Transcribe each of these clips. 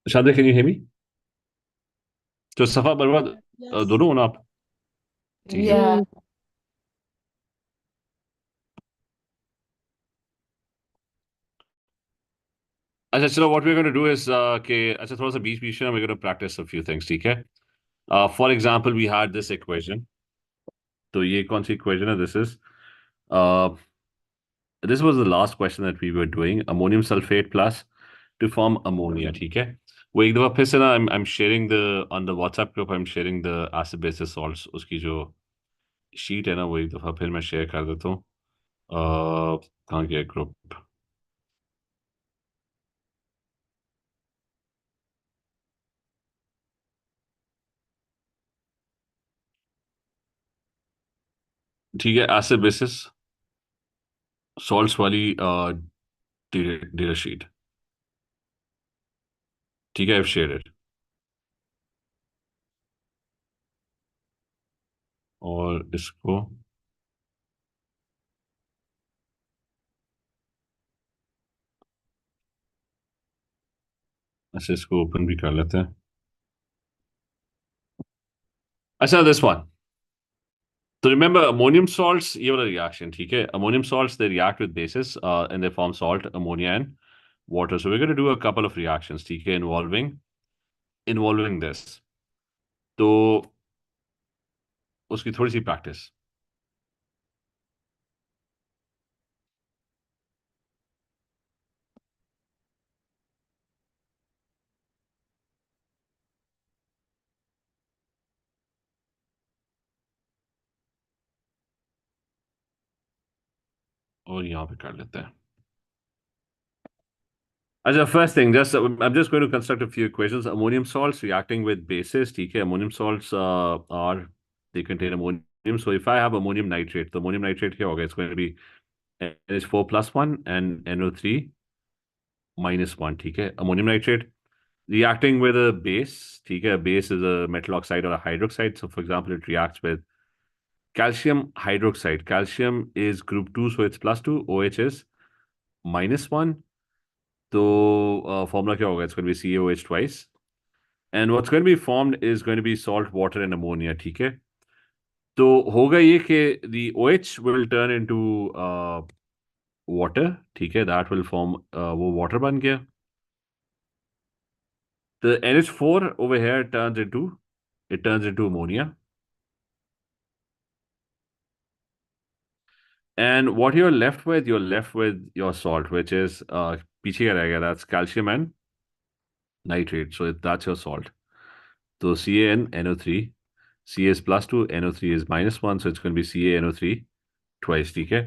Shadra, can you hear me? तो सफा बर्बाद Yes. दोनों हो ना आप? ठीक है। Yeah. अच्छा चलो, what we're going to do is कि अच्छा थोड़ा सा बीच बीच में we're going to practice a few things, ठीक है? For example, we had this equation. तो ये कौन सी equation है? Uh, this was the last question that we were doing. Ammonium sulfate plus to form ammonia, ठीक है? वो एक दफा फिर से ना I'm sharing the on the WhatsApp group, I'm sharing the acid basis salts, उसकी जो sheet है ना वो एक दफा फिर मैं share कर देता हूँ। कहाँ गया ग्रुप? ठीक है, एसिड बेसिस सॉल्ट्स वाली डेटा शीट। ठीक है, आई शेयर इट। और इसको ऐसे इसको ओपन भी कर लेते हैं। अच्छा, दिस वन। तो रिमेंबर अमोनियम सॉल्ट्स, ये वाला रिएक्शन, ठीक है? Ammonium salts they react with bases and they form salt, ammonia and water. So we gonna do a couple of reactions, ठीक है, इन्वॉल्विंग दिस। तो उसकी थोड़ी सी प्रैक्टिस। और यहाँ पे कर लेते हैं। As a first thing, just I'm just going to construct a few equations. Ammonium salts reacting with bases. Okay, ammonium salts are they contain ammonium. So if I have ammonium nitrate, the ammonium nitrate here, okay, it's going to be NH4 plus one and NO3 minus one. Okay, ammonium nitrate reacting with a base. Okay, a base is a metal oxide or a hydroxide. So for example, it reacts with calcium hydroxide. Calcium is group two, so it's plus two. OH is minus one. So formula क्या होगा? It's going to be CaOH twice. And what's going to be formed is going to be salt, water, and ammonia. ठीक है? तो होगा ये कि the OH will turn into water. ठीक है? That will form वो water बन गया. The NH4 over here turns into ammonia. And what you're left with your salt, which is पीछे क्या रहेगा? That's calcium and nitrate. So that's your salt. So CaNO3. Ca is plus 2, NO3 is minus 1, so it's going to be CaNO3 twice, ठीक है?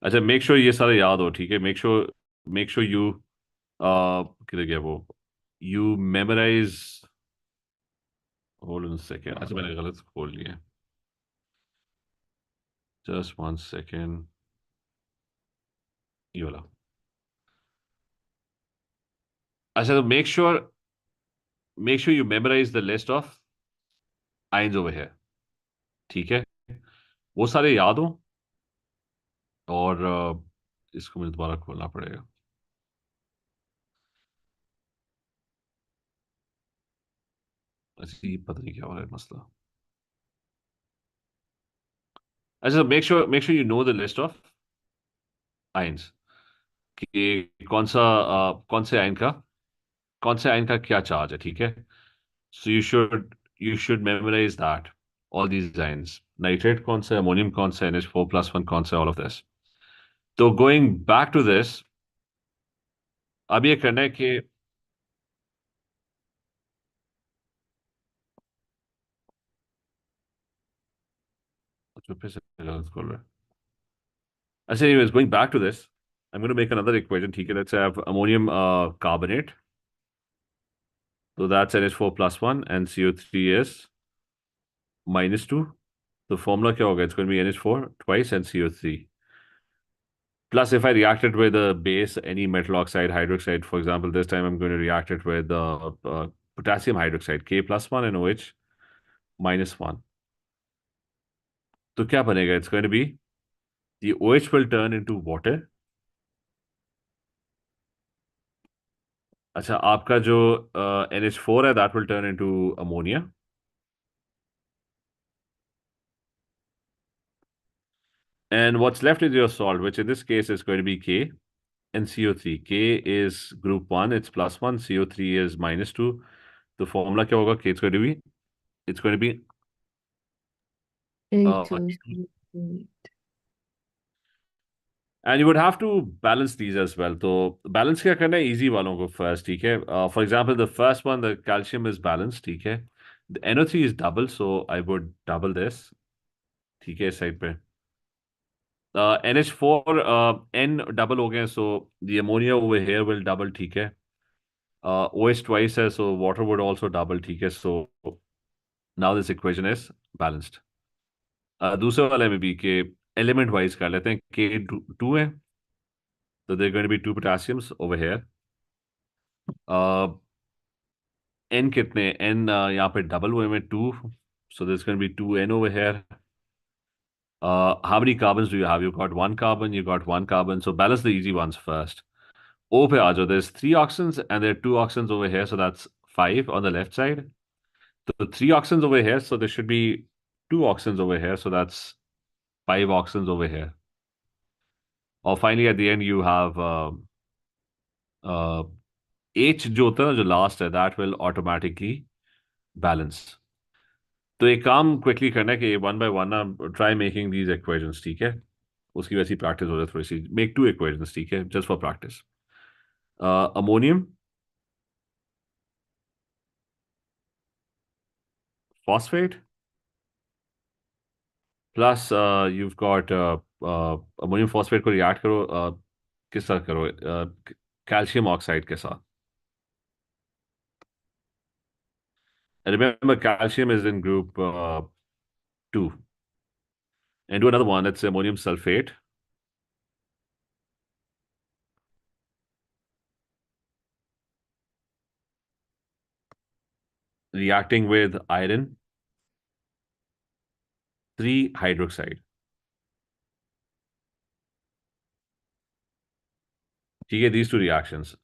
अच्छा, make sure ये सारा याद हो, ठीक है? मेक श्योर यू किधर गया वो? You memorise. Hold on second. अच्छा, मैंने गलत खोल लिया। Just one second. ये वाला। अच्छा, तो make sure you memorise the list of ions over here, ठीक है? वो सारे याद हो। और इसको मुझे दोबारा खोलना पड़ेगा। अच्छा, ये पता नहीं क्या हो रहा है मसला। अच्छा, make sure you know the list of ions, कि कौन से आयन का क्या चार्ज है, ठीक है? So you should memorise that, all these ions. Nitrate कौन सा है, अमोनियम कौन सा है, NH4 प्लस वन कौन सा है, ऑल ऑफ दिस। तो गोइंग बैक टू दिस, अब ये करना है कि अच्छा, फिर से गलत खोल रहा है। अच्छा, anyways, going back to this, I'm going to make another equation, ठीक है? Let's say I have ammonium carbonate, so that's NH4 plus 1 and CO3 is minus 2. The formula क्या होगा? It's going to be NH4 twice and CO3. Plus, if I react it with a base, any metal oxide, hydroxide, for example, this time I'm going to react it with potassium hydroxide, K plus 1 and OH minus 1. तो क्या बनेगा? It's going to be the OH will turn into water अच्छा, आपका जो NH4 है, that will turn into ammonia. And what's left is your salt, which in this case is going to be K and CO3. K is group 1, it's +1. CO3 is -2. The formula क्या होगा? K, it's going to be uh, H2O. and you would have to balance these as well. तो balance क्या करना है? Easy वालों को first, ठीक है? For example, the first one, the calcium is balanced, ठीक है? The NO3 is double, so I would double this, ठीक है, इस side पे. NH4, N double हो गए, so the ammonia over here will double, ठीक है? OH twice है, so water would also double, ठीक है? So now this equation is balanced. दूसरे वाले में भी के element wise कर लेते हैं. K2 है, so there are going to be two potassiums over here. N कितने? N यहाँ पे डबल हुए में 2, so there's going to be 2N over here. How many carbons do you have? You got one carbon, you got one carbon, so balance the easy ones first. O पे आ जाओ, there's three oxygens and there are two oxygens over here, so that's five on the left side. So three oxygens over here, so there should be two oxygens over here, so that's five oxygens over here. Or finally at the end you have uh, H जो होता है ना, जो last है, that will automatically balance. तो एक काम quickly करना है कि वन बाय वन ना ट्राई मेकिंग दीज इक्वेशंस, ठीक है? उसकी वैसी प्रैक्टिस हो जाए थोड़ी सी. मेक टू इक्वेशंस, ठीक है, just for practice. Ammonium phosphate plus you've got ammonium phosphate को रिएक्ट करो, किस साथ करो? कैल्शियम ऑक्साइड के साथ. Remember, calcium is in group 2. And do another one, that's ammonium sulfate reacting with iron 3 hydroxide. ठीक है, these two reactions,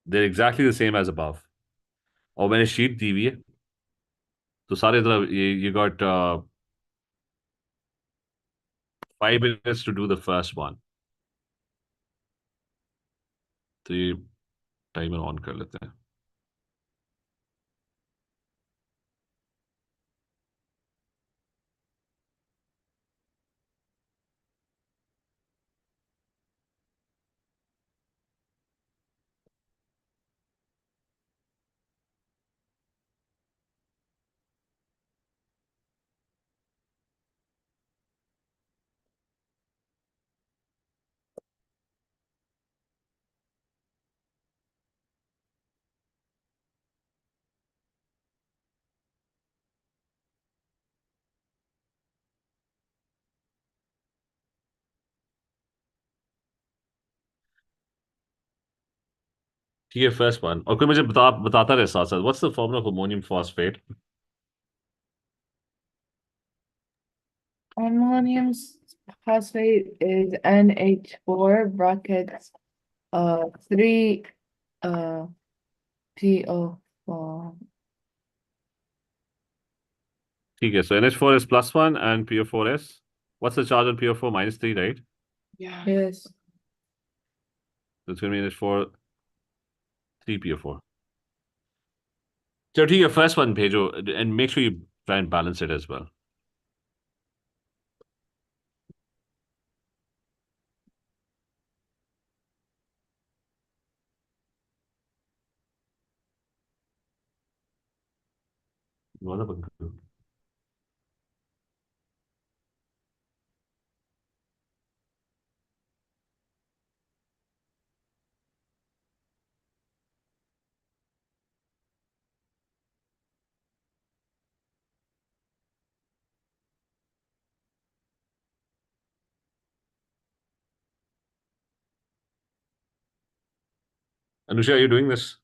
they're exactly the same as above. और मैंने शीट दी हुई है, तो सारे तरह you got 5 minutes to do the first one. तो ये टाइमर ऑन कर लेते हैं. ठीक है, फर्स्ट वन. और कोई मुझे बताता रहे साथ साथ, what's the formula of ammonium phosphate? Ammonium phosphate is NH4 brackets 3 uh PO4. ठीक है, so NH4 is +1 and PO4 is, what's the charge on PO4? -3, right? Yeah. Yes. So it's going to be NH4 3PO4. चलो ठीक है, first one भेजो and make sure you try and balance it as well. वाला पंखा. Anusha, are you doing this?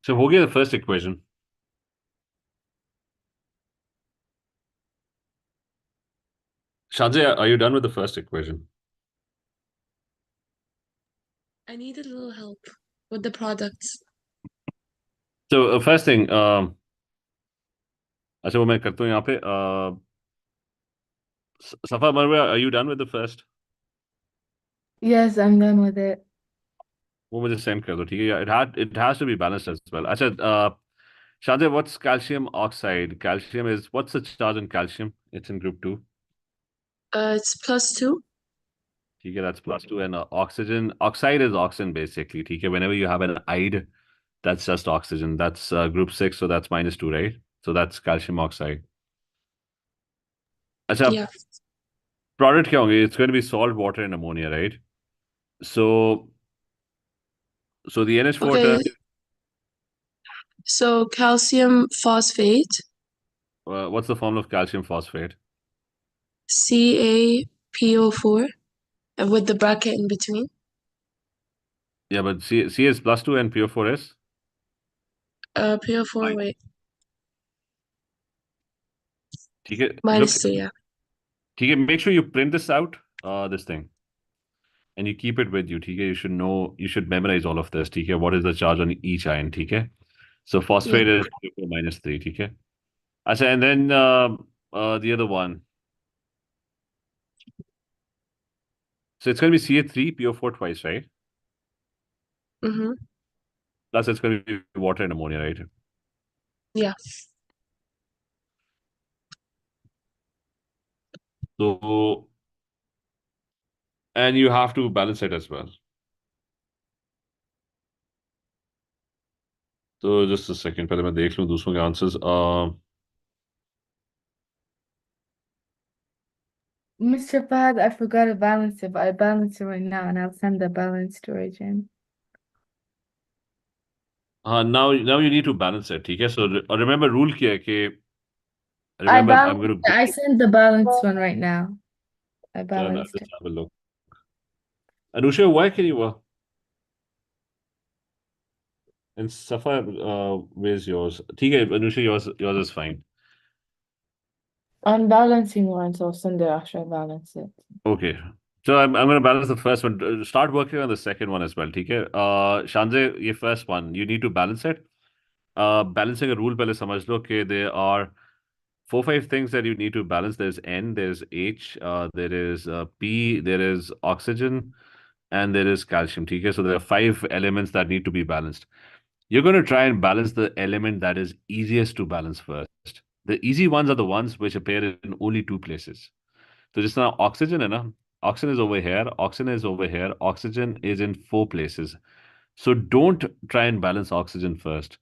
So हो गया the first equation. Shanzia, are you done with the first equation? I need a little help with the products. So first thing, अच्छा वो मैं करता हूँ यहाँ पे. Safa Marwa, are you done with the first? Yes, I'm done with it. वो मुझे send कर दो, ठीक है? It has to be balanced as well. अच्छा, Shanzia, what's calcium oxide? Calcium is, what's the charge on calcium? It's in group 2. It's +2. ठीक है, that's +2. And oxygen, oxide is oxygen basically, ठीक है? Whenever you have an ide, that's just oxygen. That's group 6, so that's -2, right? So that's calcium oxide. अच्छा, Yeah. product क्या होंगे? It's going to be salt, water, and ammonia, right? So the NH4 Okay. term, So calcium phosphate, what's the formula of calcium phosphate? CaPO4, and with the bracket in between. Yeah, but C is +2 and PO4 is? PO4, wait, ठीक है, look, -2, yeah. ठीक है, make sure you print this out, this thing, and you keep it with you, ठीक है? You should know, you should memorize all of this, ठीक है? What is the charge on each ion, ठीक है? So phosphate Yeah. is PO4 -3, ठीक है? अच्छा, and then the other one. So it's going to be Ca3, PO4 twice, right? Mm-hmm. Plus it's going to be water and ammonia, right? Yeah. So, and you have to balance it as well. So just a second, पहले मैं देख लूं दूसरों के answers. Mr. Fahad, I forgot to balance it, but I balance it right now and I'll send the balance to Rajan. now you need to balance it, ठीक है? So remember rule क्या है कि I remember I'm balanced going it. I sent the balance one right now. I to balanced just it. have a look. Anusha, why can you and Safa, where's yours? ठीक है, Anusha, yours is fine. I'm balancing one, so I'll send it after I balance it. Okay. So I'm going to balance the first one. Start working on the second one as well, ठीक है? Shanze, ये first one, you need to balance it. Balancing a rule पहले समझ लो कि there are 4-5 things that you need to balance. There's N, there's H, there is P, there is oxygen, and there is calcium. Okay, so there are 5 elements that need to be balanced. You're going to try and balance the element that is easiest to balance first. The easy ones are the ones which appear in only 2 places. So just now, oxygen, oxygen is over here, oxygen is over here, oxygen is in 4 places. So don't try and balance oxygen first.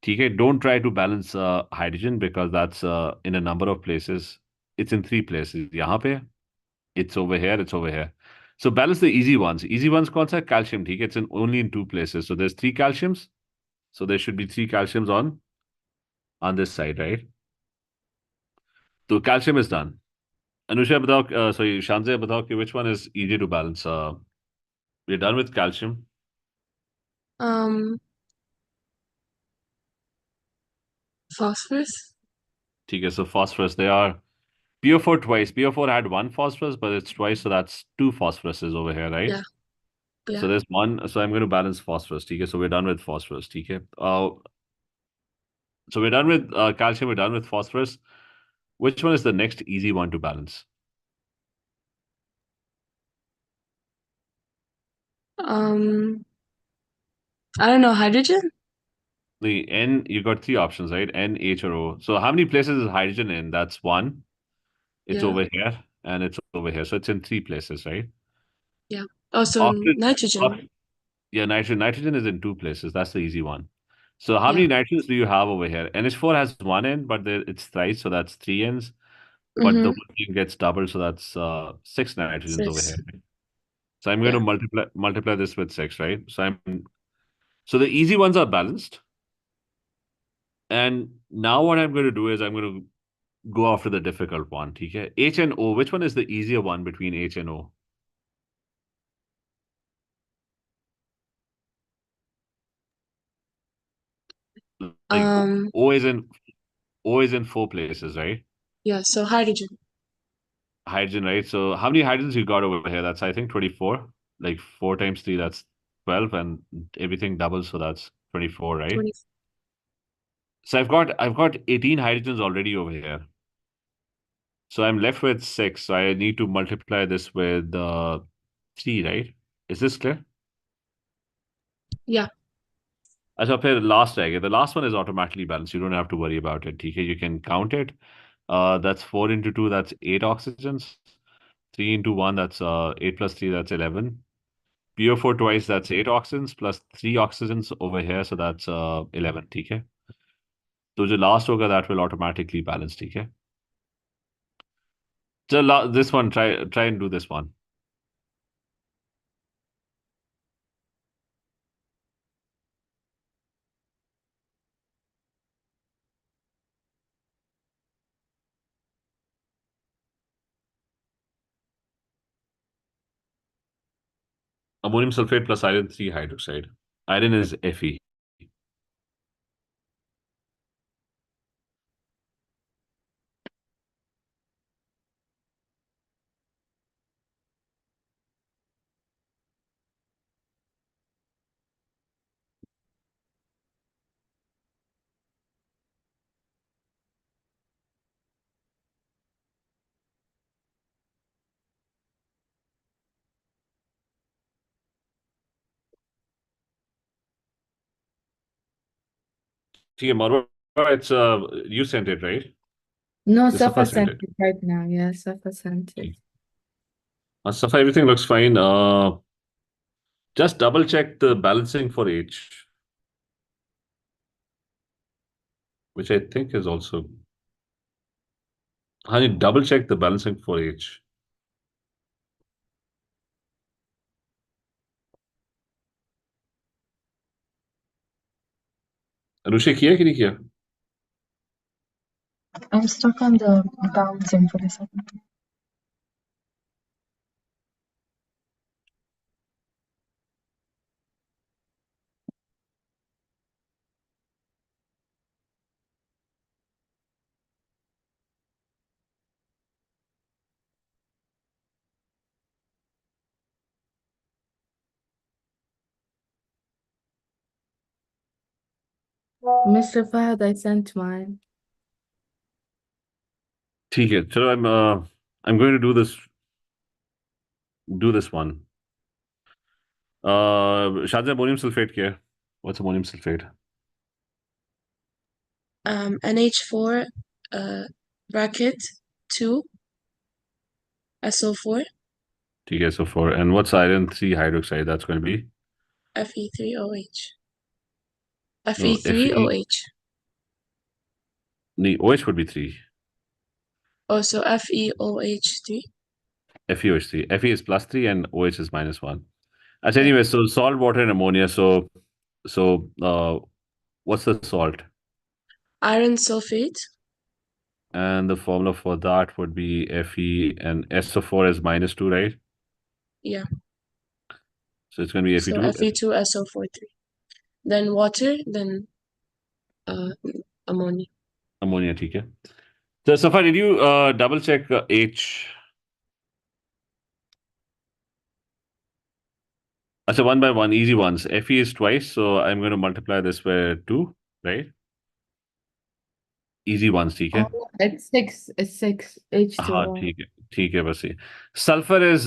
Okay, don't try to balance hydrogen because that's in a number of places. It's in 3 places. यहाँ पे, it's over here, it's over here. So balance the easy ones. Easy ones कौन सा? Calcium. ठीक है, it's only in 2 places. So there's 3 calciums. So there should be 3 calciums on this side, right? So calcium is done. Anusha बताओ, sorry, Shanzia बताओ कि which one is easy to balance? We're done with calcium. Phosphorus. ठीक है, so phosphorus, they are PO4 twice. PO4 had 1 phosphorus, but it's twice, so that's 2 phosphoruses over here, right? Yeah. Yeah. So there's one. So I'm going to balance phosphorus. Okay, so we're done with phosphorus. Okay. So we're done with calcium. We're done with phosphorus. Which one is the next easy one to balance? I don't know, hydrogen? The N, you got 3 options, right? N, H, or O. So how many places is hydrogen in? That's one. It's Yeah. over here and it's over here. So it's in 3 places, right? Yeah. Oh, so Oxygen, nitrogen. yeah, nitrogen. Nitrogen is in 2 places. That's the easy one. So how Yeah. many nitrogens do you have over here? NH4 has one N, but it's thrice, so that's 3 Ns. But the Mm-hmm. whole thing gets doubled, so that's 6 nitrogens over 6. here. So I'm going Yeah. to multiply this with 6, right? So the easy ones are balanced. And now what I'm going to do is I'm going to go after the difficult one. Okay? H and O, which one is the easier one between H and O? Like Um, O is in 4 places, right? yeah, so hydrogen. Hydrogen, right? So how many hydrogens you got over here? That's I think 24. Like 4 times 3, that's 12, and everything doubles, so that's 24, right? 20. So I've got 18 hydrogens already over here. So I'm left with 6. So I need to multiply this with 3, right? Is this clear? Yeah. So फिर last रहेगा. The last one is automatically balanced. You don't have to worry about it. ठीक है? You can count it. That's 4 into 2, that's 8 oxygens. 3 into 1, that's 8 plus 3, that's 11. PO4 twice, that's 8 oxygens plus 3 oxygens over here, so that's 11. ठीक है? तो जो last होगा, that will automatically balance. ठीक है? So this one, try and do this one. Ammonium sulfate plus iron 3 hydroxide. Iron is Fe. ठीक है, Marwa, it's you sent it, right? No, The Safa Safa sent sent it. it right now. Yeah, Safa sent it. ठीक. Safa, everything looks fine. Just double check the balancing for H, which I think is also. Honey, double check the balancing for H. Anushe किया कि नहीं किया? I'm stuck on the balancing for the second. Mr. Fahad, I sent mine. ठीक है, चलो I'm going to do this one. Shadza, ammonium sulfate क्या है? What's ammonium sulfate? NH4 bracket 2 SO4 ठीक है, so 4. And what's iron 3 hydroxide? That's going to be? Fe3OH. No, Fe3OH. The OH would be 3. Also FeOH3. FeOH3. Fe is plus 3 and OH is minus 1. As Yeah. anyway, so salt, water, and ammonia. So what's the salt? Iron sulfate. And the formula for that would be Fe, and SO4 is minus 2, right? Yeah. So it's going to be So Fe2. Fe2SO43. Then water, then ammonia. Ammonia, ठीक है. So Safa, did you double check H? So one by one, easy ones. Fe is twice, so I'm going to multiply this by 2, right? Easy ones, ठीक है? Oh, it's 6. It's 6. हाँ, H2O. ठीक है बस ये. Sulfur is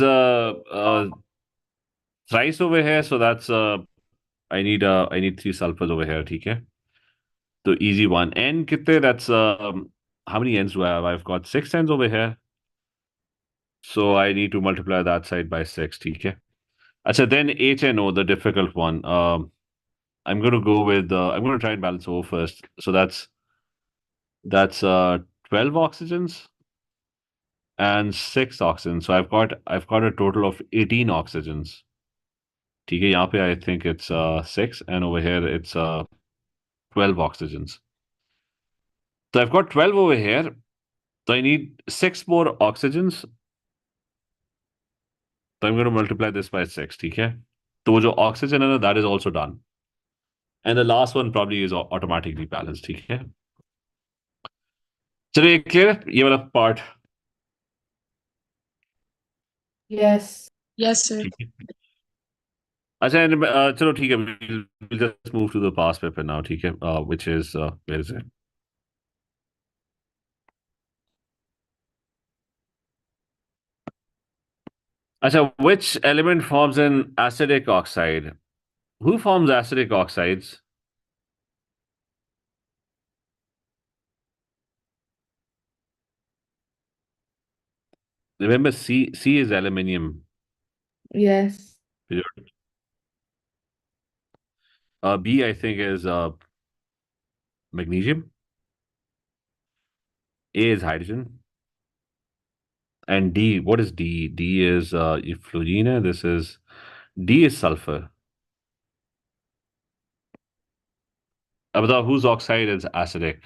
thrice over here, so that's I need 3 sulfurs over here, ठीक है? So easy one. N कितने? That's how many N's do I have? I've got 6 N's over here. So I need to multiply that side by 6, ठीक है? अच्छा, then H and O, the difficult one. I'm going to go with I'm going to try and balance O first. So that's 12 oxygens and 6 oxygens. So I've got a total of 18 oxygens. ठीक है, यहाँ पे I think it's 6, and over here it's 12 oxygens. So I've got 12 over here. So I need 6 more oxygens. So I'm going to multiply this by 6, ठीक है? तो वो जो oxygen है ना, that is also done. And the last one probably is automatically balanced. ठीक है? चलिए clear है? ये वाला part. Yes. Yes, sir. ठीक है. अच्छा चलो ठीक है. We'll just move to the past paper now. ठीक है? Which is where is it? अच्छा, which element forms an acidic oxide? Who forms acidic oxides? Remember, C is aluminium. Yes. B, I think, is magnesium. A is hydrogen. And D, what is D? D is fluorine. D is sulfur. अब बताओ, whose oxide is acidic?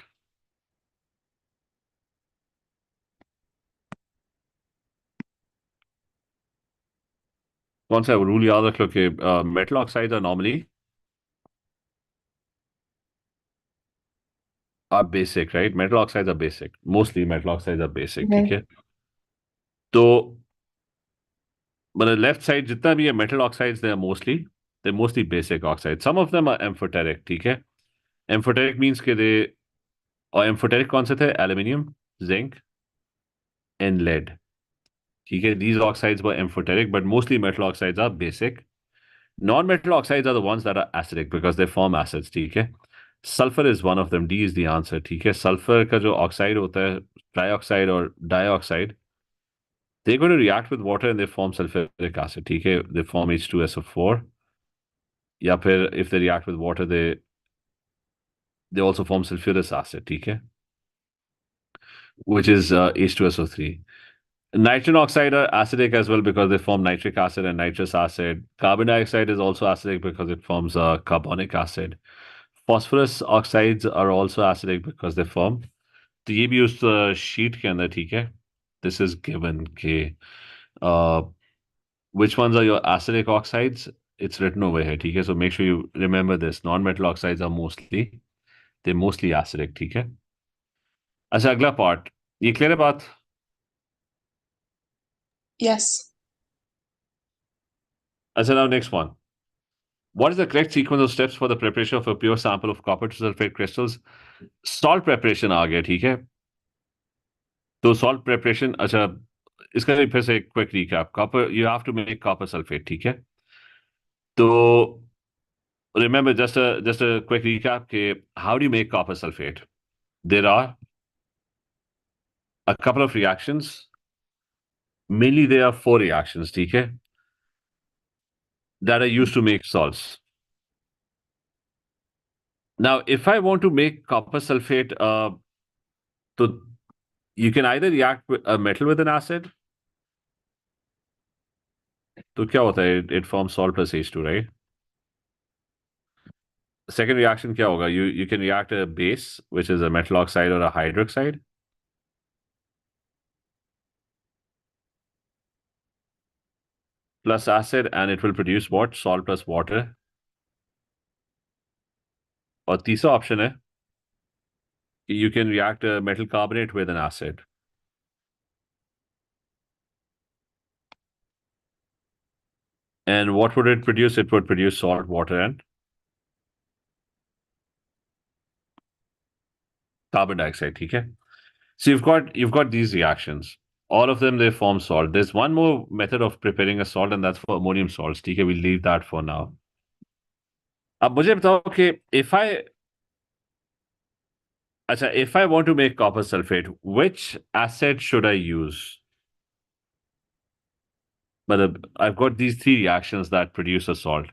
कौन सा rule याद रख लो कि metal oxides are normally are basic, right? Metal oxides are basic. Mostly metal oxides are basic, ठीक है? तो मतलब left side जितना भी है metal oxides, they're mostly basic oxides. Some of them are amphoteric, ठीक है? Amphoteric means कि और amphoteric कौन से थे? Aluminium, zinc, and lead. ठीक है? These oxides were amphoteric, but mostly metal oxides are basic. Non-metal oxides are the ones that are acidic because they form acids, ठीक है? Sulfur is one of them. D is the answer, ठीक है? Sulfur का जो oxide होता है, trioxide or dioxide, they're going to react with water and they form sulfuric acid, ठीक है? They form H2SO4. या फिर if they react with water, they also form sulfurous acid, ठीक है? Which is H2SO3. Nitrogen oxide are acidic as well because they form nitric acid and nitrous acid. Carbon dioxide is also acidic because it forms carbonic acid. Phosphorus oxides are also acidic because they form. तो ये भी उस sheet के अंदर, ठीक है? This is given के which ones are your acidic oxides? It's written over here, ठीक है? So make sure you remember this. Non-metal oxides are they're mostly acidic, ठीक है? अच्छा, अगला part. ये clear है बात? Yes. अच्छा, now next one. What is the correct sequence of steps for the preparation of a pure sample of copper sulfate crystals? Salt preparation आ गया, ठीक है? तो salt preparation, अच्छा, इसका भी फिर से quick recap. Copper, you have to make copper sulfate, ठीक है? तो remember, just a quick recap के how do you make copper sulfate? There are a couple of reactions. Mainly there are 4 reactions, ठीक है? That are used to make salts. Now, if I want to make copper sulfate, so you can either react with a metal with an acid. तो क्या होता है? It forms salt plus H2, right? Second reaction क्या होगा? You can react a base, which is a metal oxide or a hydroxide. Plus acid, and it will produce what? Salt plus water. और तीसरा option है you can react a metal carbonate with an acid. And what would it produce? It would produce salt, water, and carbon dioxide, ठीक है? So you've got these reactions. All of them, they form salt. There's one more method of preparing a salt, and that's for ammonium salts. ठीक है? We'll leave that for now. अब मुझे बताओ कि if I want to make copper sulfate, which acid should I use? But I've got these 3 reactions that produce a salt.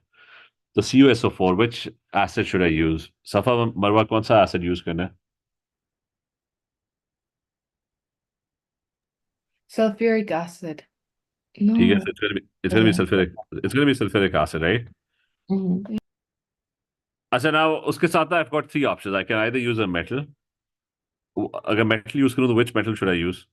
The CuSO4, which acid should I use? Safa Marwa, कौन सा acid use करना है? Sulfuric acid. ठीक है, No. so it's gonna be sulfuric acid, right? Mhm. अच्छा, now उसके साथ I've got 3 options. I can either use a metal. अगर metal use करूँ तो which metal should I use?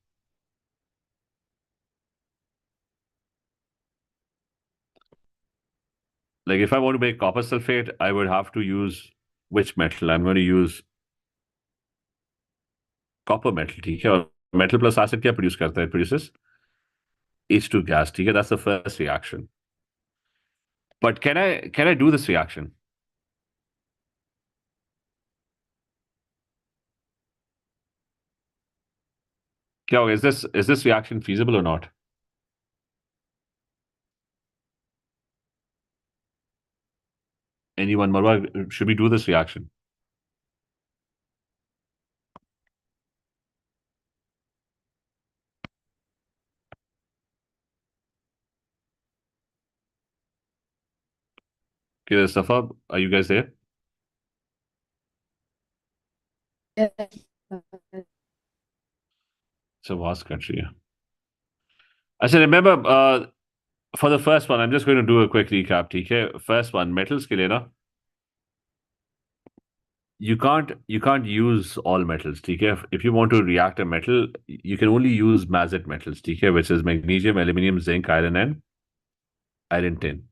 Like if I want to make copper sulfate, I would have to use which metal? I'm going to use copper metal, ठीक है? और metal plus acid क्या produce करता है? It produces H2 gas, ठीक है? That's the first reaction. But can I do this reaction? क्या होगा? Is this reaction feasible or not? Anyone, Marwa, should we do this reaction? Okay, Safa, are you guys there? Yes. It's a vast country. I said, remember, for the first one, I'm just going to do a quick recap, okay? First one, metals के लिए ना, you can't use all metals, okay? If you want to react a metal, you can only use mazet metals, okay? Which is magnesium, aluminum, zinc, iron, and iron tin.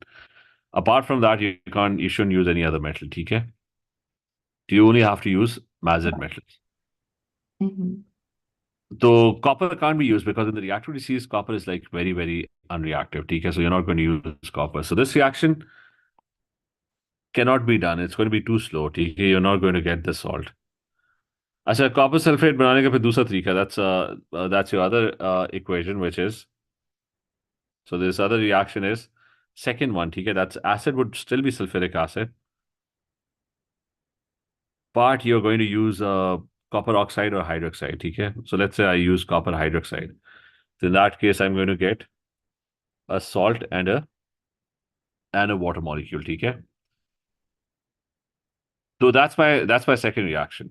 Apart from that, you shouldn't use any other metal, okay? You only have to use mazet metals. Mm-hmm. So copper can't be used because in the reactor disease, copper is like very, very unreactive, okay? So you're not going to use copper. So this reaction cannot be done. It's going to be too slow, okay? You're not going to get the salt. अच्छा copper sulfate बनाने का फिर दूसरा तरीका that's your other equation which is so this other reaction is second one, ठीक है? That's acid would still be sulfuric acid, but you're going to use copper oxide or hydroxide, ठीक है? So let's say I use copper hydroxide. So in that case, I'm going to get a salt and a water molecule, ठीक है? So that's my second reaction.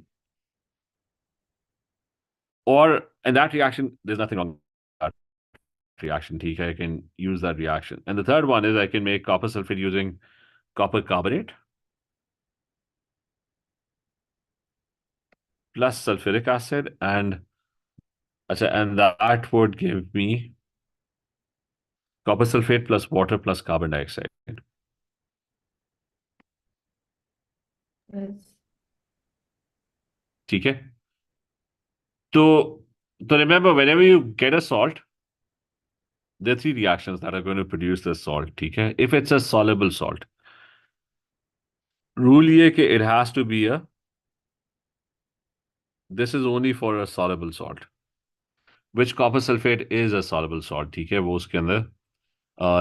Or in that reaction, there's nothing wrong with that reaction, ठीक है? I can use that reaction. And the third one is I can make copper sulfate using copper carbonate plus sulfuric acid and that would give me copper sulfate plus water plus carbon dioxide. Yes. ठीक है? So remember, whenever you get a salt, there are three reactions that are going to produce the salt, ठीक है? If it's a soluble salt, rule ये कि it has to be this is only for a soluble salt, which copper sulfate is a soluble salt, ठीक है? वो उसके अंदर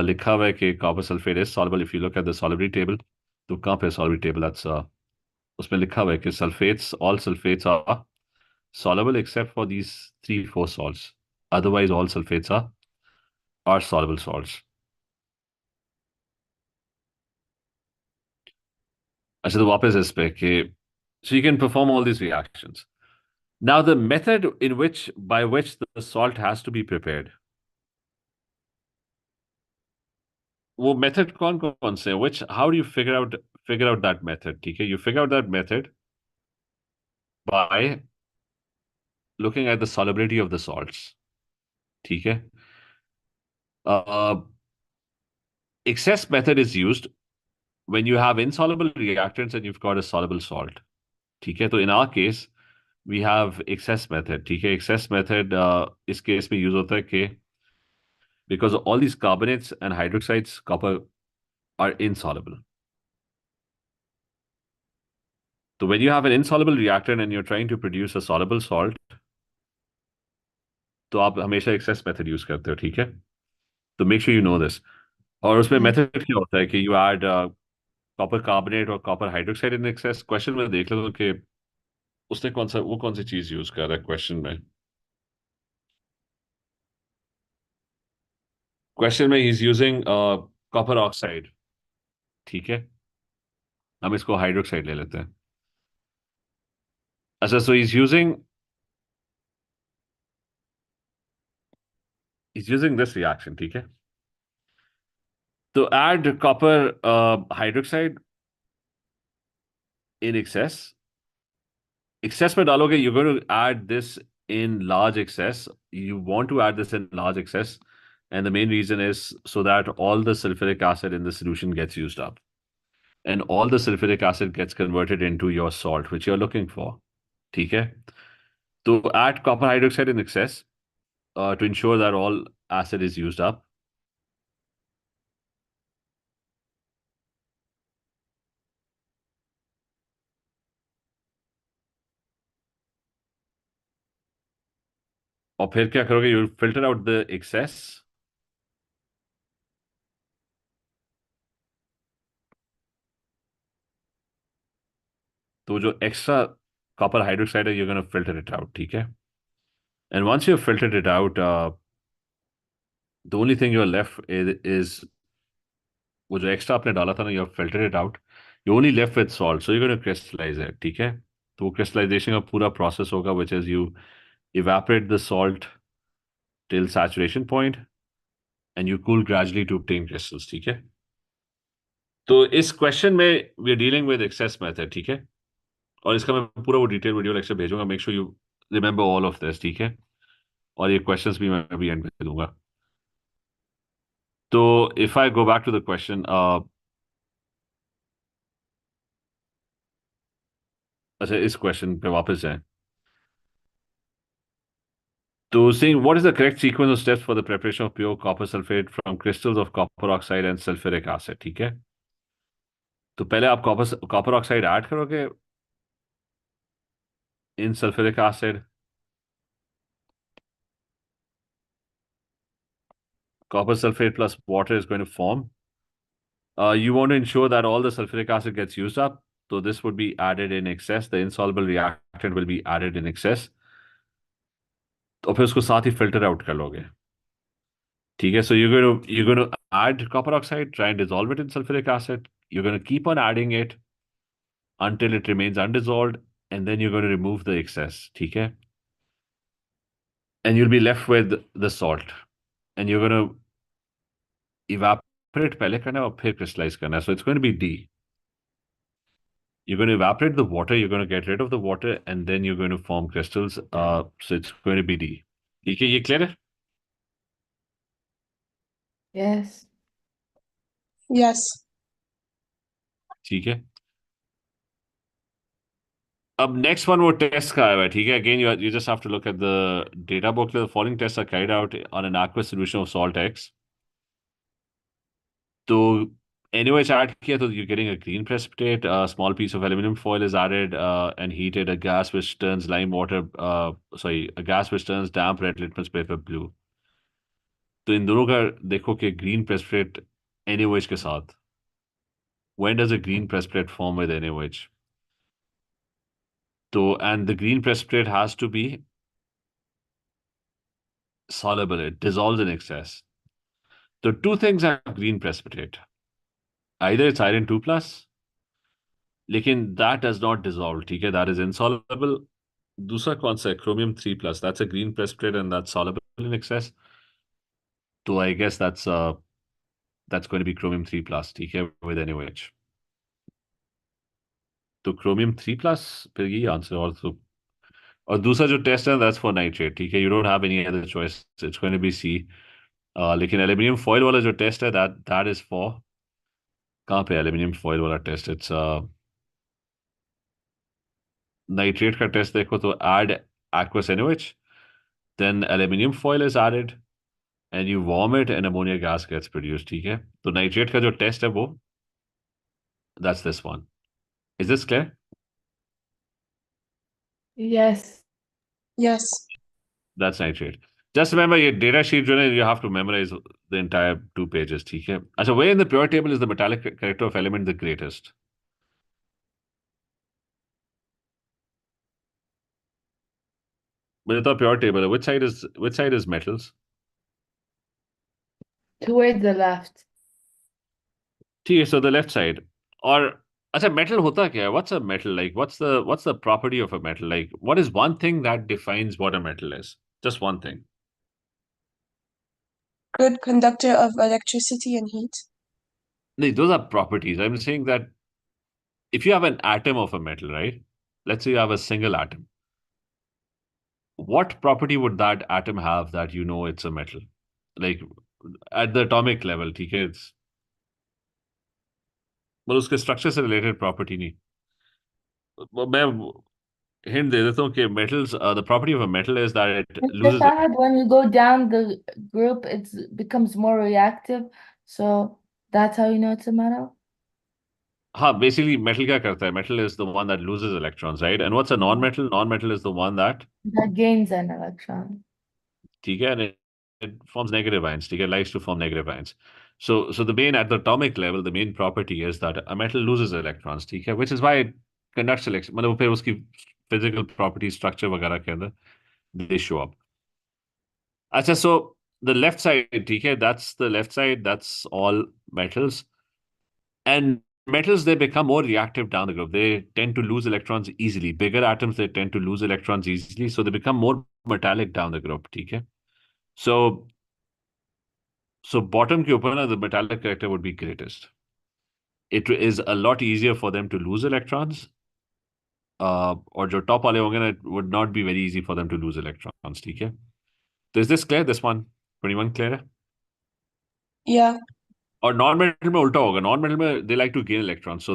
लिखा हुआ है कि copper sulfate is soluble. If you look at the solubility table, तो कहाँ पे solubility table? That's उसमें लिखा हुआ है कि all sulfates are soluble except for these 3-4 salts. Otherwise, all sulfates are soluble salts. अच्छा तो वापस इस पे कि so you can perform all these reactions. Now the method by which the salt has to be prepared. वो method कौन से हैं? How do you figure out that method? ठीक है? You figure out that method by looking at the solubility of the salts. ठीक है? Excess method is used when you have insoluble reactants and you've got a soluble salt. ठीक है? तो in our case, we have excess method. ठीक है? Excess method इस case में use होता है कि because all these carbonates and hydroxides, copper, are insoluble. So when you have an insoluble reactant and you're trying to produce a soluble salt, तो आप हमेशा excess method use करते हो, ठीक है? तो make sure you know this. और उसमें method क्या होता है कि you add copper carbonate और copper hydroxide in excess. Question में देख लो कि उसने कौन सी चीज यूज कर रहा है क्वेश्चन में. क्वेश्चन में he is using copper oxide, ठीक है? हम इसको हाइड्रोक्साइड ले लेते हैं. अच्छा so is using this reaction, ठीक है? तो ऐड कॉपर हाइड्रोक्साइड इन excess में डालोगे, you're going to add this in large excess. You want to add this in large excess, and the main reason is so that all the sulfuric acid in the solution gets used up. and all the sulfuric acid gets converted into your salt, which you're looking for. ठीक है? To add copper hydroxide in excess to ensure that all acid is used up. और फिर क्या करोगे? You filter out the excess. तो जो extra copper hydroxide है, you're going to filter it out, ठीक है? And once you've filtered it out, the only thing you're left is वो जो extra आपने डाला था ना, you've filtered it out. You're only left with salt, so you're going to crystallize it, ठीक है? तो वो crystallization का पूरा process होगा, which is you evaporate the salt till saturation point and you cool gradually to obtain crystals, ठीक है? तो इस क्वेश्चन में we are dealing with excess method, ठीक है? और इसका मैं पूरा वो डिटेल वीडियो लेक्चर भेजूंगा. Make sure you remember all of this, ठीक है? और ये क्वेश्चंस भी मैं अभी एंड में दूंगा. तो if I go back to the question, अच्छा इस क्वेश्चन पे वापस जाएं. तो saying what is the correct sequence of steps for the preparation of pure copper sulfate from crystals of copper oxide and sulfuric acid, ठीक है? तो पहले आप कॉपर ऑक्साइड ऐड करोगे in sulphuric acid. Copper sulfate plus water is going to form. You want to ensure that all the sulfuric acid gets used up. So this would be added in excess. The insoluble reactant will be added in excess. तो फिर उसको साथ ही filter out कर लोगे. ठीक है? So you're going to add copper oxide, try and dissolve it in sulfuric acid. You're going to keep on adding it until it remains undissolved, and then you're going to remove the excess. ठीक है? And you'll be left with the salt, and you're going to evaporate पहले करना है और फिर crystallize करना है. So it's going to be D. You're going to evaporate the water, you're going to get rid of the water, and then you're going to form crystals. So it's going to be D. ठीक है? ये clear है? Yes. Yes. ठीक है. अब next one वो test का आया हुआ है, ठीक है? Again, you just have to look at the data booklet. The following tests are carried out on an aqueous solution of salt X. तो NaOH add किया तो you're getting a green precipitate. A small piece of aluminum foil is added and heated. A gas which turns a gas which turns damp red litmus paper blue. तो इन दोनों का देखो कि green precipitate NaOH के साथ. When does a green precipitate form with NaOH? And the green precipitate has to be soluble. It dissolves in excess. So two things have green precipitate. Either it's iron 2 plus, लेकिन that does not dissolve, ठीक है? That is insoluble. दूसरा कौन सा है? Chromium 3 plus. That's a green precipitate and that's soluble in excess. So I guess that's going to be chromium 3 plus, ठीक है? With NaOH. तो chromium 3 plus फिर यही आंसर. और दूसरा जो टेस्ट है that's for nitrate, ठीक है? You don't have any other choice. It's going to be C. लेकिन एल्यूमिनियम फॉयल वाला जो टेस्ट है that is for, कहाँ पे एल्यूमिनियम फॉयल वाला टेस्ट? इट्स नाइट्रेट का टेस्ट देखो तो add aqueous NaOH, then aluminum foil is added and you warm it and ammonia gas gets produced, ठीक है? तो नाइट्रेट का जो टेस्ट है वो that's this one. Is this clear? Yes. Yes. That's nitrate. Just remember your data sheet जो है you have to memorize the entire 2 pages, ठीक है? अच्छा, where in the pure table is the metallic character of element the greatest? मुझे तो pure table है. Which side is metals? Towards the left. ठीक है, so the left side. और अच्छा, metal होता क्या है? What's a metal? Like what's the property of a metal? Like what is one thing that defines what a metal is? Just one thing. Good conductor of electricity and heat. No, those are properties. I'm saying that if you have an atom of a metal, right? Let's say you have a single atom. What property would that atom have that you know it's a metal? Like at the atomic level, ठीक है? मतलब उसके structure से related property नहीं। मैं hint दे देता हूँ कि metals, the property of a metal is that it Mr. Loses. Fahad, when you go down the group, it becomes more reactive. So that's how you know it's a metal. हाँ, basically metal क्या करता है? Metal is the one that loses electrons, right? And what's a non metal? Non metal is the one that, That gains an electron. ठीक है, and it forms negative ions, ठीक है, likes to form negative ions. So the main, at the atomic level, the main property is that a metal loses electrons, ठीक है, which is why it conducts election, मतलब फिर उसकी physical property structure वगैरह के अंदर they show up. अच्छा, so the left side, ठीक है, that's the left side, that's all metals. And metals, they become more reactive down the group. They tend to lose electrons easily. Bigger atoms, they tend to lose electrons easily. So they become more metallic down the group. Okay. So bottom के ऊपर ना, the metallic character would be greatest. It is a lot easier for them to lose electrons. और जो top वाले होंगे ना, it would not be very easy for them to lose electrons. ठीक है. So is this clear? This one, 21 clear है? Yeah. और non metal में उल्टा होगा. नॉन मेटल में they like to gain electrons. So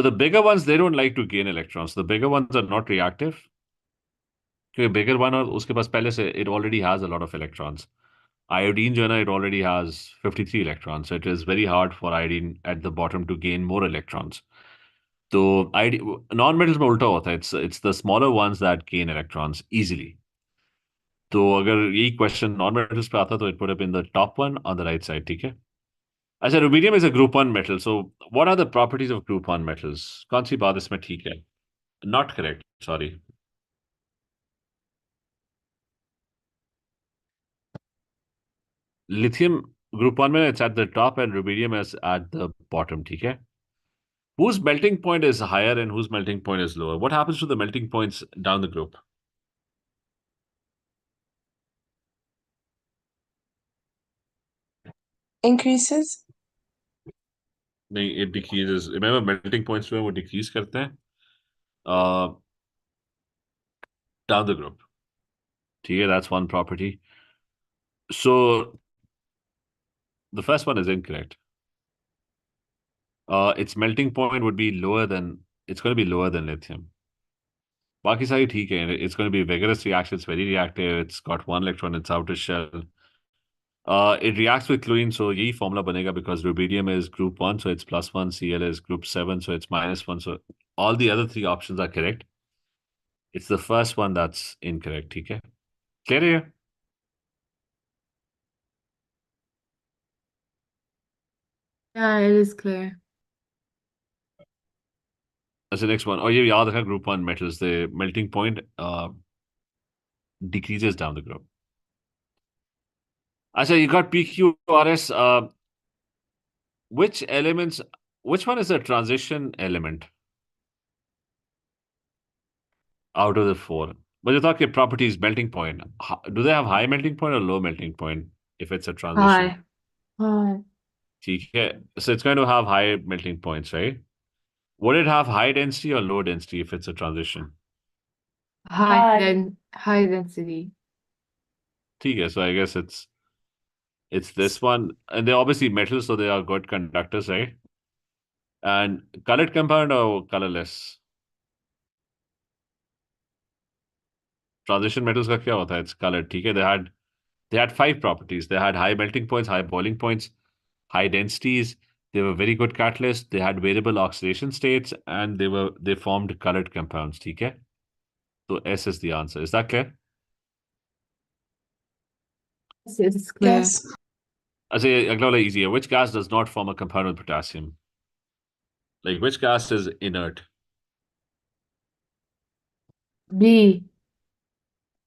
the bigger ones, they don't like to gain electrons. The bigger ones are not reactive. क्योंकि bigger one और उसके पास पहले से it already has a lot of electrons. Iodine जो है ना, it already has 53 electrons. So it is very hard for iodine at the bottom to gain more electrons. तो non-metals में उल्टा होता है. It's the smaller ones that gain electrons easily. तो अगर यही क्वेश्चन नॉन मेटल्स पे आता तो it would have been the top one on the right side. ठीक है. अच्छा, rubidium is a group 1 metal. So what are the properties of group 1 metals? कौन सी बात इसमें ठीक है? Not correct. Sorry. Lithium group 1 में it's at the top and rubidium is at the bottom. ठीक है. Whose melting point is higher and whose melting point is lower? What happens to the melting points down the group? Increases. नहीं, it decreases. Remember, melting points जो है वो decrease करते हैं down the group. ठीक है, that's one property. So the first one is incorrect. Its melting point would be lower than, it's going to be lower than lithium. बाकी सारी ठीक है. It's going to be vigorous reaction. It's very reactive. It's got one electron in its outer shell. It reacts with chlorine, so यही formula बनेगा because rubidium is group 1, so it's +1. Cl is group 7, so it's -1. So all the other three options are correct. It's the first one that's incorrect. ठीक है. Clear here? Yeah, it is clear. That's the next one. Oh, ये याद रखना, group 1 metals, the melting point decreases down the group. अच्छा, you got PQRS. Which elements, which one is a transition element out of the four? But you thought के properties, melting point. Do they have high melting point or low melting point if it's a transition? Hi. Hi. ठीक है. So it's going to have high melting points, right? Would it have high density or low density if it's a transition? High density. ठीक है. So I guess it's this one. And they're obviously metals, so they are good conductors, right? And colored compound or colorless? Transition metals का क्या होता है? It's colored. ठीक है. They had 5 properties. They had high melting points, high boiling points, high densities. They were very good catalysts. They had variable oxidation states, and they formed colored compounds. ठीक है. So S is the answer. Is that clear? Yes, it's clear. Yes. अच्छा, अगला वाला easy है. Which gas does not form a compound with potassium? Like which gas is inert? B.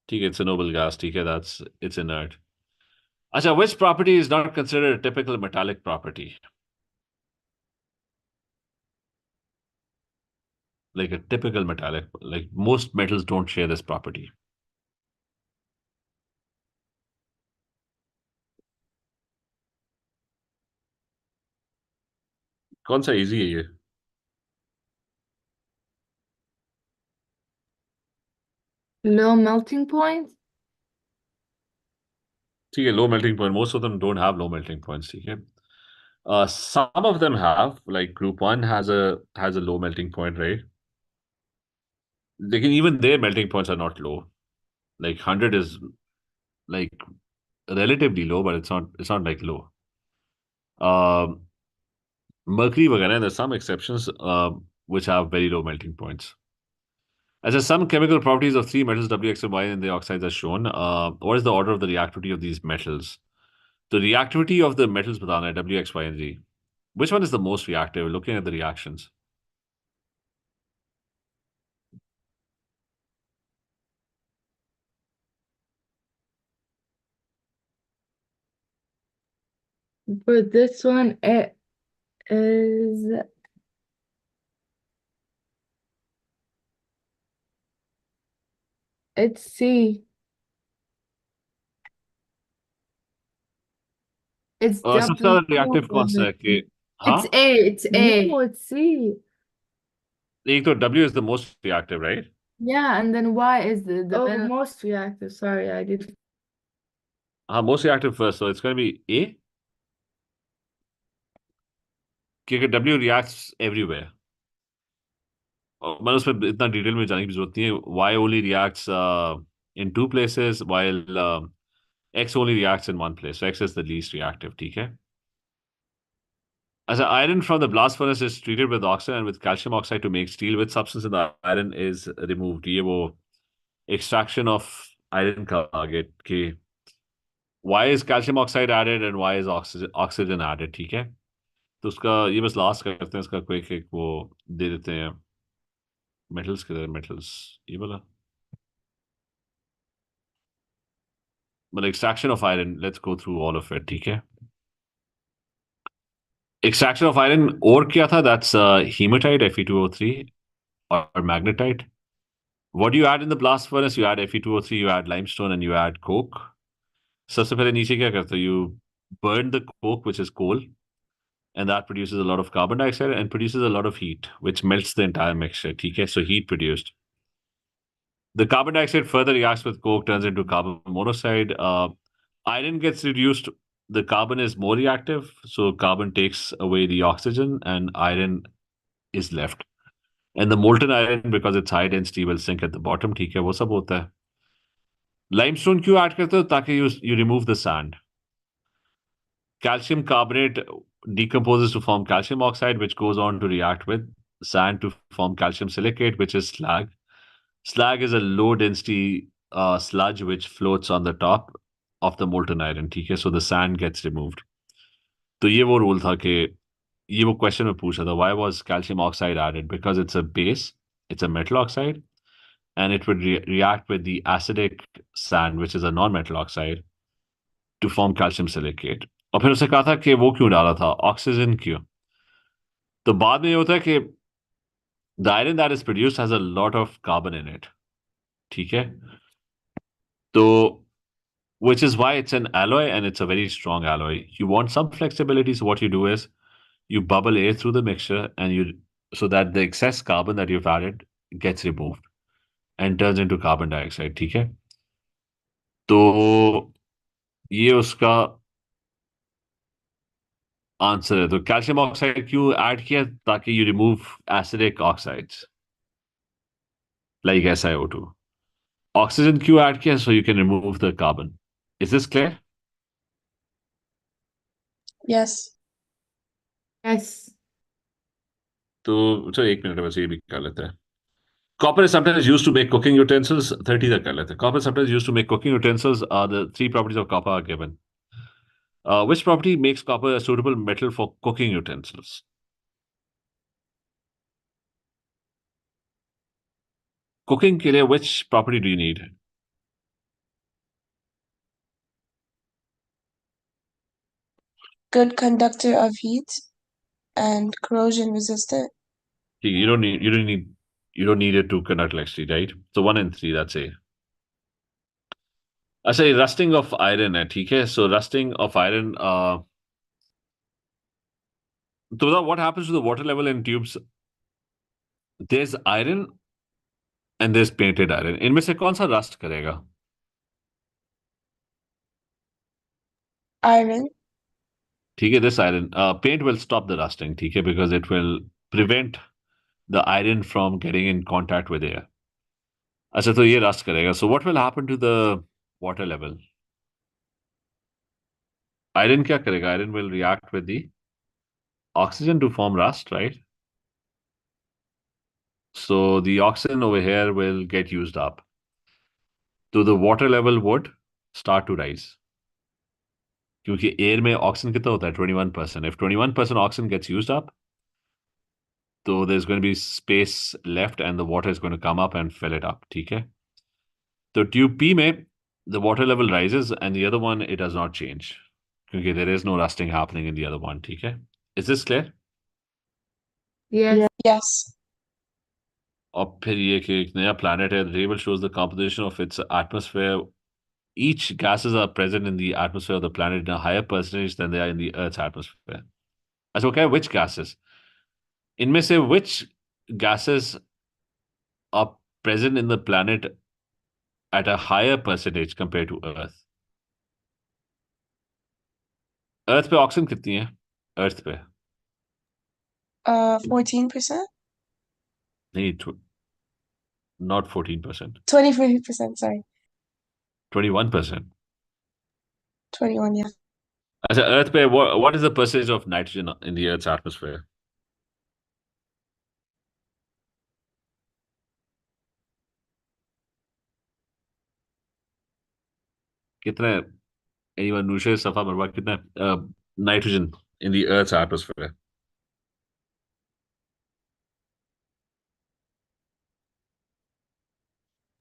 ठीक है, it's a noble gas. ठीक है, it's inert. अच्छा, which property is not considered a typical metallic property? Like a typical metallic, like most metals don't share this property. कौन सा easy है ये? Low melting point. ठीक है, low melting point. Most of them don't have low melting points. ठीक है. Some of them have, like group 1 has a low melting point, right? Even their melting points are not low. Like 100 is like relatively low, but it's not like low. Mercury वगैरह, there's some exceptions which have very low melting points. As some chemical properties of three metals W, X, and Y in the oxides are shown. What is the order of the reactivity of these metals? The reactivity of the metals बताना है W, X, Y, and Z. Which one is the most reactive? Looking at the reactions. For this one, it is it's C. It's सबसे ज़्यादा reactive W. कौन सा है कि हाँ? It's A. It's A. No, it's C. एक तो W is the most reactive, right? Yeah, and then Y is the most reactive. Sorry, I did. Most reactive first, so it's going to be A. क्योंकि W reacts everywhere. और मैंने उसमें इतना detail में जाने की जरूरत नहीं है. Y only reacts in two places, while X only reacts in one place. So X is the least reactive, ठीक है? As iron from the blast furnace is treated with oxygen and with calcium oxide to make steel, which substance in the iron is removed? ये वो extraction of iron का target कि why is calcium oxide added and why is oxygen added, ठीक है? तो उसका ये बस लास्ट करते हैं, इसका क्विक एक वो दे देते हैं. मेटल्स के मेटल्स ये वाला मतलब extraction of iron. Let's go through all of it, ठीक है? Extraction of iron ore क्या था? That's hematite Fe2O3 or magnetite. What do you add in the blast furnace? You add Fe2O3, you add limestone, and you add coke. सबसे पहले नीचे क्या करते हो? You burn the coke, which is coal, and that produces a lot of carbon dioxide and produces a lot of heat, which melts the entire mixture. ठीक है? So heat produced. The carbon dioxide further reacts with coke, turns into carbon monoxide. Iron gets reduced. The carbon is more reactive, so carbon takes away the oxygen, and iron is left. And the molten iron, because it's high density, will sink at the bottom. ठीक है? वो सब होता है. Limestone क्यों add करते हो? ताकि you remove the sand. Calcium carbonate decomposes to form calcium oxide, which goes on to react with sand to form calcium silicate, which is slag. Slag is a low density sludge which floats on the top of the molten iron. ठीक है? So the sand gets removed. तो ये वो rule था कि ये वो question में पूछा था, why was calcium oxide added? Because it's a base, it's a metal oxide, and it would react with the acidic sand, which is a non-metal oxide, to form calcium silicate. और फिर उसने कहा था कि वो क्यों डाला था, ऑक्सीजन क्यों? तो बाद में ये होता है कि the iron that is produced has a lot of carbon in it. ठीक है? तो which is why it's an alloy and it's a very strong alloy. You want some flexibility, so what you do is you bubble air through the mixture and so that the excess carbon that you've added gets removed and turns into carbon dioxide. ठीक है? तो ये उसका answer है. तो calcium oxide क्यों add किया? ताकि you remove acidic oxides like SiO2. Oxygen क्यों ऐड किया? So you can remove the carbon. Is this clear? Yes. Yes. तो चलो एक मिनट बस ये भी कर लेते हैं. Copper is sometimes used to make cooking utensils. 30 तक कर लेते हैं. Copper is sometimes used to make cooking utensils. The three properties of copper are given. Which property makes copper a suitable metal for cooking utensils? Cooking के लिए which property do you need? Good conductor of heat and corrosion resistant. You don't need it to conduct electricity, right? So 1 and 3, that's A. I say rusting of iron है, ठीक है? So rusting of iron. So what happens to the water level in tubes? There's iron and there's painted iron. इनमें से कौन सा rust करेगा? Iron. ठीक है, this iron paint will stop the rusting, ठीक है, because it will prevent the iron from getting in contact with air. अच्छा, तो ये rust करेगा. So what will happen to the water level? Iron क्या करेगा? Iron will react with the oxygen to form rust, right? So the oxygen over here will get used up. So the water level would start to rise. क्योंकि air में oxygen कितना होता है? 21%. If 21% oxygen gets used up, so there's going to be space left and the water is going to come up and fill it up. ठीक है? So tube P में the water level rises and the other one it does not change. क्योंकि there is no rusting happening in the other one. ठीक है? Is this clear? Yes. Yes. और फिर ये कि एक नया planet है. The table shows the composition of its atmosphere. Each gases are present in the atmosphere of the planet in a higher percentage than they are in the Earth's atmosphere. अच्छा, okay, which gases? इनमें से which gases are present in the planet at a higher percentage compared to Earth? Earth पे oxygen कितनी है? Earth पे 14%? नहीं, not 14%, 23%, sorry. 21%. 21, yeah. अच्छा, Earth पे what is the percentage of nitrogen in the Earth's atmosphere? कितना है? Anyone, Nushe, Safa, Marwa, कितना है nitrogen in the Earth's atmosphere?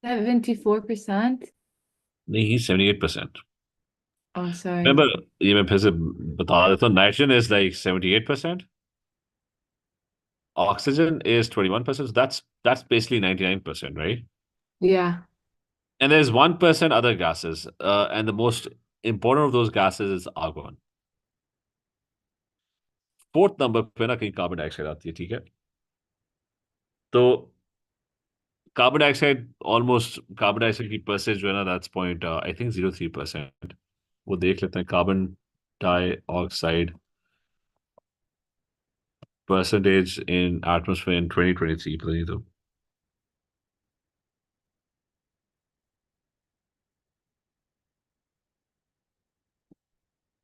$74%. नहीं, 78%. Oh, sorry. Remember, ये मैं फिर से बता देता हूँ. Nitrogen is like 78%. Oxygen is 21%. So that's basically 99%, right? Yeah. And there's 1% other gases. And the most important of those gases is argon. Fourth number पे ना कहीं कार्बन डाइऑक्साइड आती है, ठीक है? तो कार्बन डाइऑक्साइड की परसेंटेज जो है ना, दैट्स पॉइंट आई थिंक 03%. वो देख लेते हैं. Carbon dioxide percentage in atmosphere in 2023, पता नहीं तो.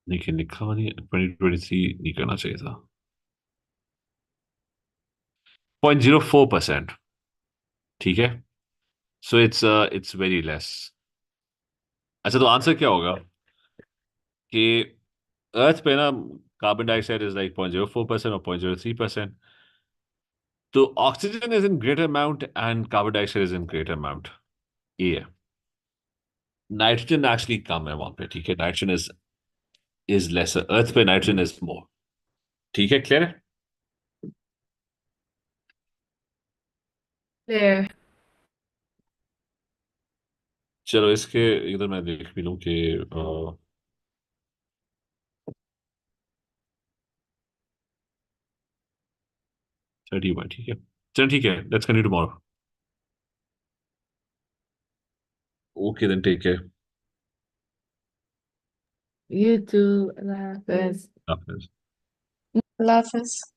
लेकिन लिखा हुआ नहीं है. 2023 नहीं करना चाहिए था. 0.04%. ठीक है? So it's very less. अच्छा, तो आंसर क्या होगा? कि अर्थ पे ना कार्बन डाइऑक्साइड इज लाइक 0.04% और 0.03%. तो oxygen is in greater amount and carbon dioxide is in greater amount. ये है. नाइट्रोजन एक्चुअली कम है वहां पे, ठीक है? Nitrogen is lesser. अर्थ पे नाइट्रोजन इज मोर. ठीक है? क्लियर है? There. चलो, इसके इधर मैं देख भी लूं कि 31. ठीक है? चलो, ठीक है. Let's continue tomorrow. Okay then, take care. You too, Allah Hafiz. हाफिज. Love is.